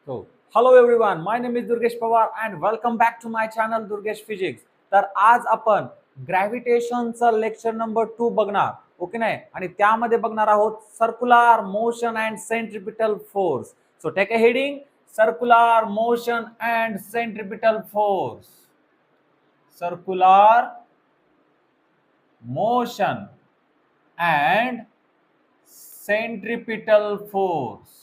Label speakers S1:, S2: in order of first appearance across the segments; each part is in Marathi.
S1: So, hello everyone, my name is Durgesh Pawar and welcome back to my channel Durgesh Physics. तर आज आपण ग्रॅव्हिटेशनचा लेक्चर नंबर 2 बघणार, ओके नाही, आणि त्यामध्ये बघणार आहोत circular motion and centripetal force. So take a heading, circular motion and centripetal force. Circular motion and centripetal force.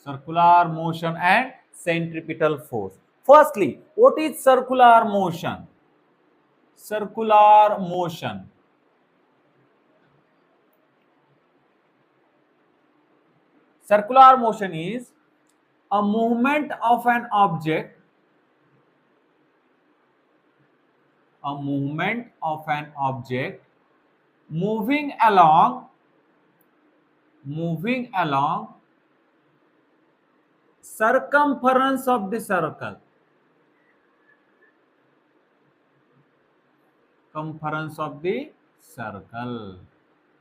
S1: Circular motion and centripetal force. Firstly, what is circular motion? Circular motion. Circular motion is a movement of an object. A movement of an object moving along circumference of the circle. Circumference of the circle.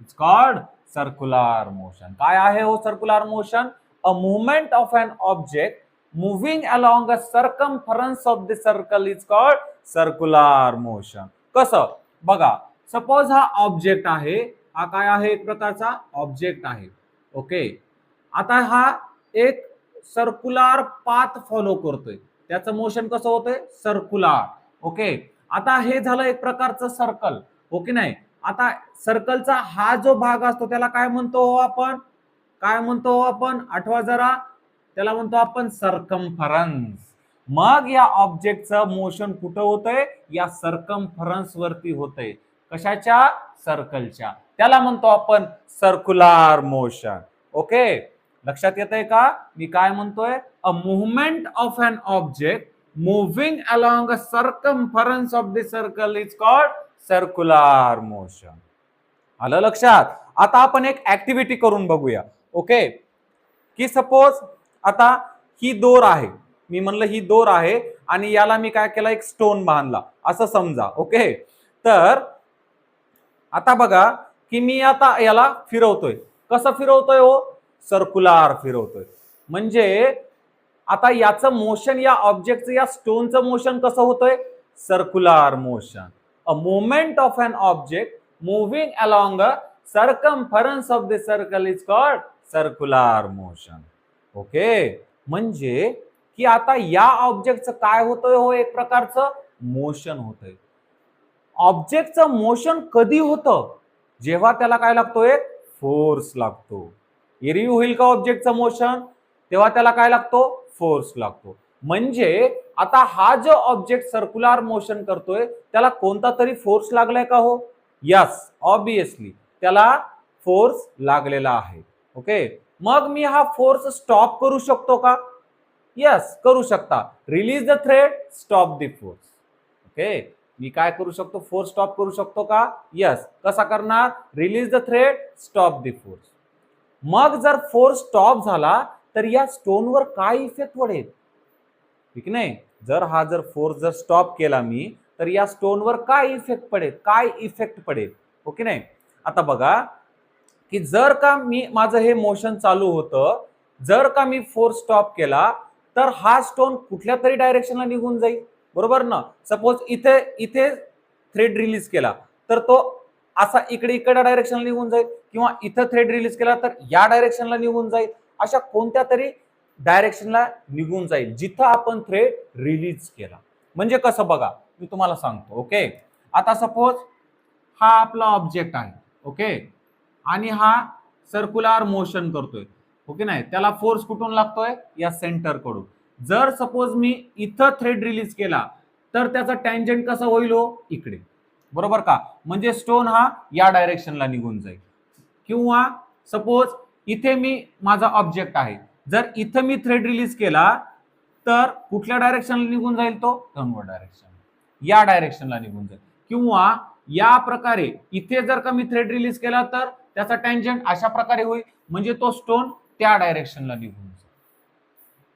S1: It's called circular motion. काय आहे हो circular motion? A movement of an object moving along a circumference of the circle is called circular motion. कसं बघा, सपोज हा ऑब्जेक्ट आहे, हा काय आहे, एक प्रकारचा ऑब्जेक्ट आहे. ओके, आता हा एक सर्क्युलर पाथ फॉलो करतोय, त्याचं मोशन कसं होतंय, सर्क्युलर. ओके, आता हे झालं एक प्रकारचं सर्कल. ओके नाही, आता सर्कलचा हा जो भाग असतो त्याला काय म्हणतो आपण, आठवा जरा, त्याला म्हणतो आपण सर्कम्फरन्स. मग या ऑब्जेक्टचं मोशन कुठं होतंय, या सर्कम्फरन्स वरती होतंय. कशाच्या, सर्कलच्या. त्याला म्हणतो आपण सर्क्युलर मोशन. ओके, लक्षात येतंय का मी काय म्हणतोय? A movement of an object moving along a circumference of the circle is called circular motion. आलं लक्षात? आता आपण एक ऍक्टिव्हिटी करून बघूया. ओके, की सपोज आता ही दोर आहे, मी म्हणलं ही दोर आहे आणि याला मी काय केलं, एक स्टोन बांधला असं समजा. ओके, तर आता बघा की मी आता याला फिरवतोय. कसं फिरवतोय हो, सर्क्युलर फिरवतोय. म्हणजे आता याचं मोशन, या ऑब्जेक्टचं, या स्टोनचं मोशन कसं होतंय, circular motion. A movement of an object moving along a circumference of the circle is called circular motion. Okay, म्हणजे की आता या ऑब्जेक्टचं काय होतंय हो, एक प्रकारचं मोशन होतंय. ऑब्जेक्टचं मोशन कधी होतं, जेव्हा त्याला काय लागतो, एक फोर्स लागतो. एरवी होईल का ऑब्जेक्टचं मोशन, तेव्हा त्याला काय लागतो, फोर्स लागतो. म्हणजे आता हा जो ऑब्जेक्ट सर्क्युलर मोशन करतोय त्याला कोणता तरी फोर्स लागलाय का हो, यस, ऑब्विसली त्याला फोर्स लागलेला आहे. ओके, मग मी हा फोर्स स्टॉप करू शकतो का, यस करू शकता. Release the thread, stop the force. Okay, मी काय करू शकतो, फोर्स स्टॉप करू शकतो का, यस. कसा करणार, release the thread, stop the force. मग जर फोर्स स्टॉप झाला तर या स्टोनवर काय इफेक्ट पडेल, ठीक नाही. जर फोर्स जर स्टॉप केला मी, तर या स्टोनवर काय इफेक्ट पडेल, ओके नाही. आता बघा की जर का मी, माझं हे मोशन चालू होतं, जर का मी फोर्स स्टॉप केला तर हा स्टोन कुठल्या तरी डायरेक्शनला निघून जाईल, बरोबर ना. सपोज इथे थ्रेड रिलीज केला तर तो असा इकडे डायरेक्शनला निघून जाईल, किंवा इथं थ्रेड रिलीज केला तर या डायरेक्शनला निघून जाईल. अशा कोणत्या तरी डायरेक्शनला निघून जाईल जिथं आपण थ्रेड रिलीज केला. म्हणजे कसं बघा, मी तुम्हाला सांगतो. ओके, आता सपोज हा आपला ऑब्जेक्ट आहे, ओके, आणि हा सर्क्युलर मोशन करतोय, ओके नाही. त्याला फोर्स कुठून लागतोय, या सेंटर कडून. जर सपोज मी इथं थ्रेड रिलीज केला तर त्याचा टँजंट कसा होईल हो, इकडे, बरोबर का. म्हणजे स्टोन हा या डायरेक्शनला निघून जाईल. किंवा सपोज इथे मी, माझा ऑब्जेक्ट आहे, जर इथं मी थ्रेड रिलीज केला तर कुठल्या डायरेक्शनला निघून जाईल, तो डाऊनवर्ड डायरेक्शन, या डायरेक्शनला निघून जाईल. किंवा या प्रकारे इथे जर का मी थ्रेड रिलीज केला तर त्याचा टँजंट अशा प्रकारे होईल, म्हणजे तो स्टोन त्या डायरेक्शनला निघून जाईल.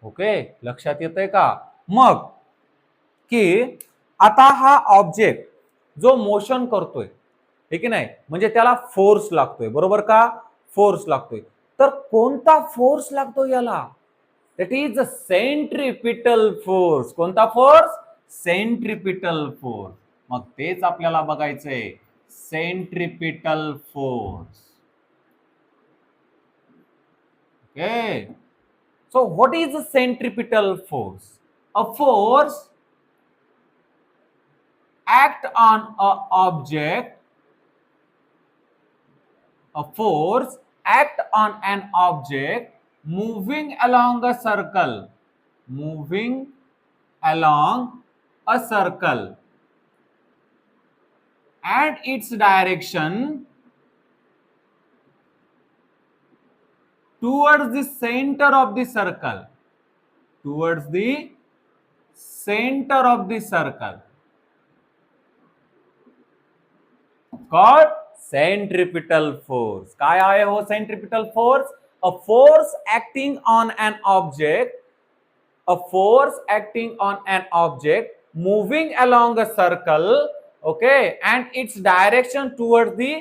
S1: ओके, लक्षात येतंय का. मग की आता हा ऑब्जेक्ट जो मोशन करतोय, हे की नाही, म्हणजे त्याला फोर्स लागतोय, बरोबर का? फोर्स लागतोय. तर कोणता फोर्स लागतो याला? That is centripetal force. कोणता फोर्स? Centripetal force. मग तेच आपल्याला बघायचंय, centripetal force. Okay, so what is a centripetal force? A force act on a object. A force act on an object moving along a circle. Moving along a circle, and its direction towards the center of the circle. Towards the center of the circle. Called centripetal force. काय आहे हो centripetal force? A force acting on an object. A force acting on an object moving along a circle, okay, and its direction towards the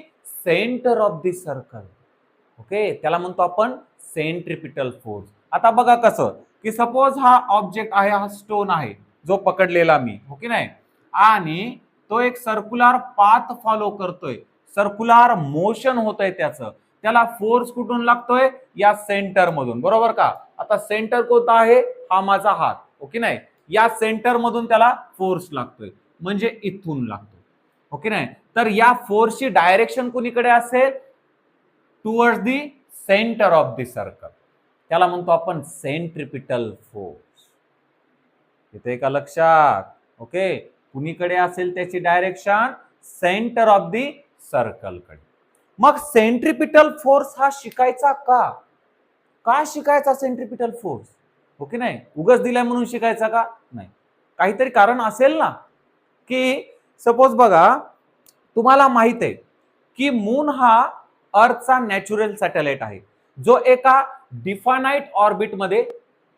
S1: center of the circle. Okay, त्याला म्हणतो आपण सेंट्रिपिटल फोर्स. आता बघा कसं, की सपोज हा ऑब्जेक्ट आहे, हा स्टोन आहे जो पकडलेला मी, ओके नाही, आणि तो एक सर्क्युलर पाथ फॉलो करतोय, सर्क्युलर मोशन होतंय त्याचं, त्याला फोर्स कुठून लागतोय? या सेंटर मधून, बरोबर का? आता सेंटर कोणता आहे? हा माझा हात, ओके नाही, या सेंटर मधून त्याला फोर्स लागतोय, म्हणजे इथून लागतो, ओके नाही. तर या फोर्सची डायरेक्शन कुणीकडे असेल? Towards the centre of the circle. त्याला म्हणतो आपण सेंट्रिपिटल फोर्स. येते का लक्षात? ओके, कुणीकडे असेल त्याची direction? Centre of the circle कडे. मग सेंट्रिपिटल फोर्स हा शिकायचा का? का शिकायचा सेंट्रिपिटल फोर्स? ओके नाही, उगाच दिलाय म्हणून शिकायचा का? नाही, काहीतरी कारण असेल ना. की सपोज बघा, तुम्हाला माहित आहे की मून हा अर्थचा नॅचरल सॅटेलाइट आहे, जो एका डिफाइनाइट ऑर्बिट मध्ये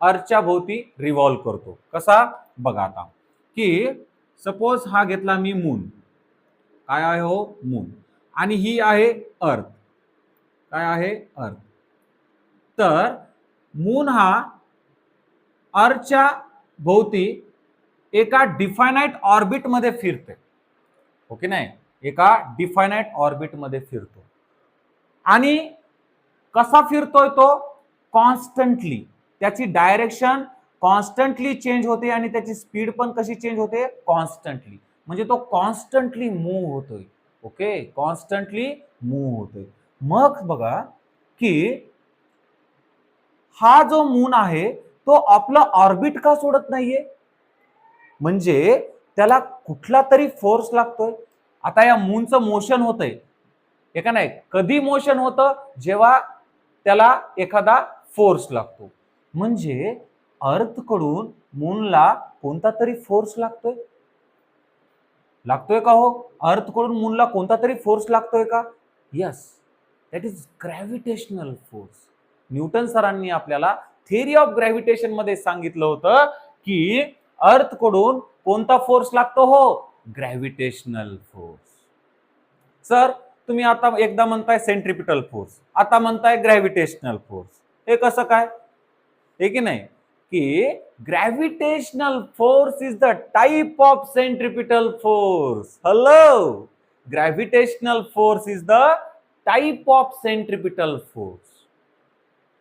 S1: अर्थच्या भोवती रिव्हॉल्व करतो. कसा? बघा आता, की सपोज हा घेतला मी मून. काय आहे हो? मून. आणि ही आहे अर्थ. काय आहे? अर्थ. तर मून हा अर्थच्या भोवती एका डिफाइनाइट ऑर्बिट मध्ये फिरते, ओके नाही, एका डिफाइनाइट ऑर्बिट मध्ये फिरतो. आणि कसा फिरतोय तो? कॉन्स्टंटली. त्याची डायरेक्शन कॉन्स्टंटली चेंज होते आणि त्याची स्पीड पण कशी चेंज होते? कॉन्स्टंटली. म्हणजे तो कॉन्स्टंटली मूव्ह होतोय, ओके, कॉन्स्टंटली मूव्ह होतोय. मग बघा की हा जो मून आहे तो आपला ऑर्बिट का सोडत नाहीये? म्हणजे त्याला कुठला तरी फोर्स लागतोय. आता या मूनचं मोशन होतंय, हे का नाही, कधी मोशन होतं? जेव्हा त्याला एखादा फोर्स लागतो. म्हणजे अर्थ कडून मूनला कोणता तरी फोर्स लागतोय. लागतोय का हो? अर्थ कडून मूनला कोणता तरी फोर्स लागतोय का? Yes, that is gravitational force. Newton सरांनी आपल्याला थिअरी ऑफ ग्रॅव्हिटेशन मध्ये सांगितलं होतं की अर्थ कडून कोणता फोर्स लागतो हो? Gravitational force. सर तुम्ही आता एकदा म्हणताय सेंट्रिपिटल फोर्स, आता म्हणताय ग्रॅव्हिटेशनल फोर्स. हे कसं काय? हे की नाही, की gravitational force is the type of centripetal force. Hello, gravitational force is the type of centripetal force.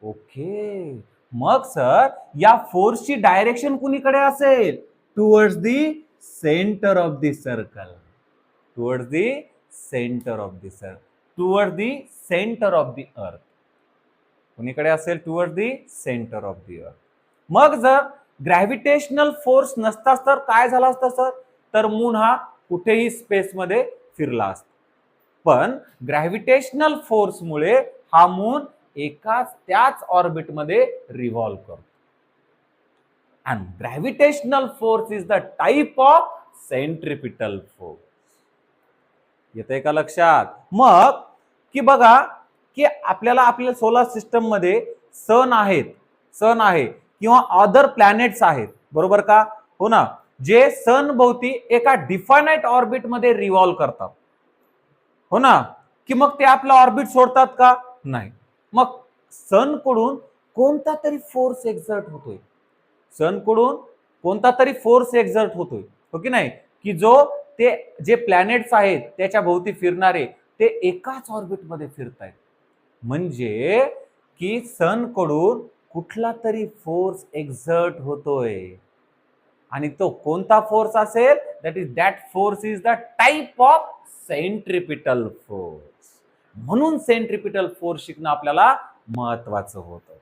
S1: Okay, मग सर या फोर्सची डायरेक्शन कुणीकडे असेल? Towards the centre of the circle. Towards the centre of the circle. Towards the centre of the earth. कुणीकडे असेल? Towards the centre of the earth. मग जर ग्रॅव्हिटेशनल फोर्स नसता तर काय झालं असतं सर? तर मून हा कुठेही स्पेस मध्ये फिरला असता. पण ग्रॅव्हिटेशनल फोर्स मुळे हा मून एकाच त्याच ऑर्बिट मध्ये रिव्हॉल्व करतो. and gravitational force is the type of centripetal force. येतंय का लक्षात? मग की बघा की आपल्याला आपल्या सोलर सिस्टम मध्ये सन आहेत, सन आहे किंवा अदर प्लॅनेट्स आहेत, बरोबर का? हो ना, जे सन भोवती एका डिफाइनाइट ऑर्बिट मध्ये रिव्हॉल्व करतात. हो ना, की मग ते आपलं ऑर्बिट सोडतात का? नाही. मग सनकडून कोणता तरी फोर्स एक्झर्ट होतोय. सनकडून कोणता तरी फोर्स एक्झर्ट होतोय, हो की नाही? की जो ते जे प्लॅनेट्स आहेत त्याच्या भोवती फिरणारे ते एकाच ऑर्बिटमध्ये फिरतायत. म्हणजे की सनकडून कुठला तरी फोर्स एक्झर्ट होतोय. आणि तो कोणता फोर्स असेल? That force is the type of centripetal force. म्हणून सेंट्रिपिटल फोर्स शिकणं आपल्याला महत्वाचं होतं.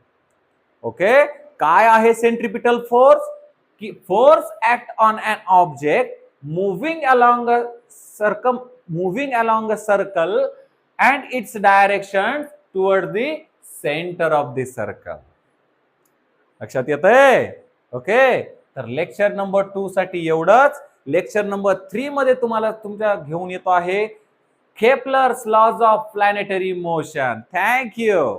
S1: ओके, काय आहे सेंट्रिपिटल फोर्स? की force act on an object moving along a circle and its direction toward the centre of the circle. लक्षात येतंय? ओके, तर लेक्चर नंबर 2 साठी एवढंच. लेक्चर नंबर 3 मध्ये तुम्हाला तुमच्या घेऊन येतो आहे Kepler's laws of planetary motion. Thank you.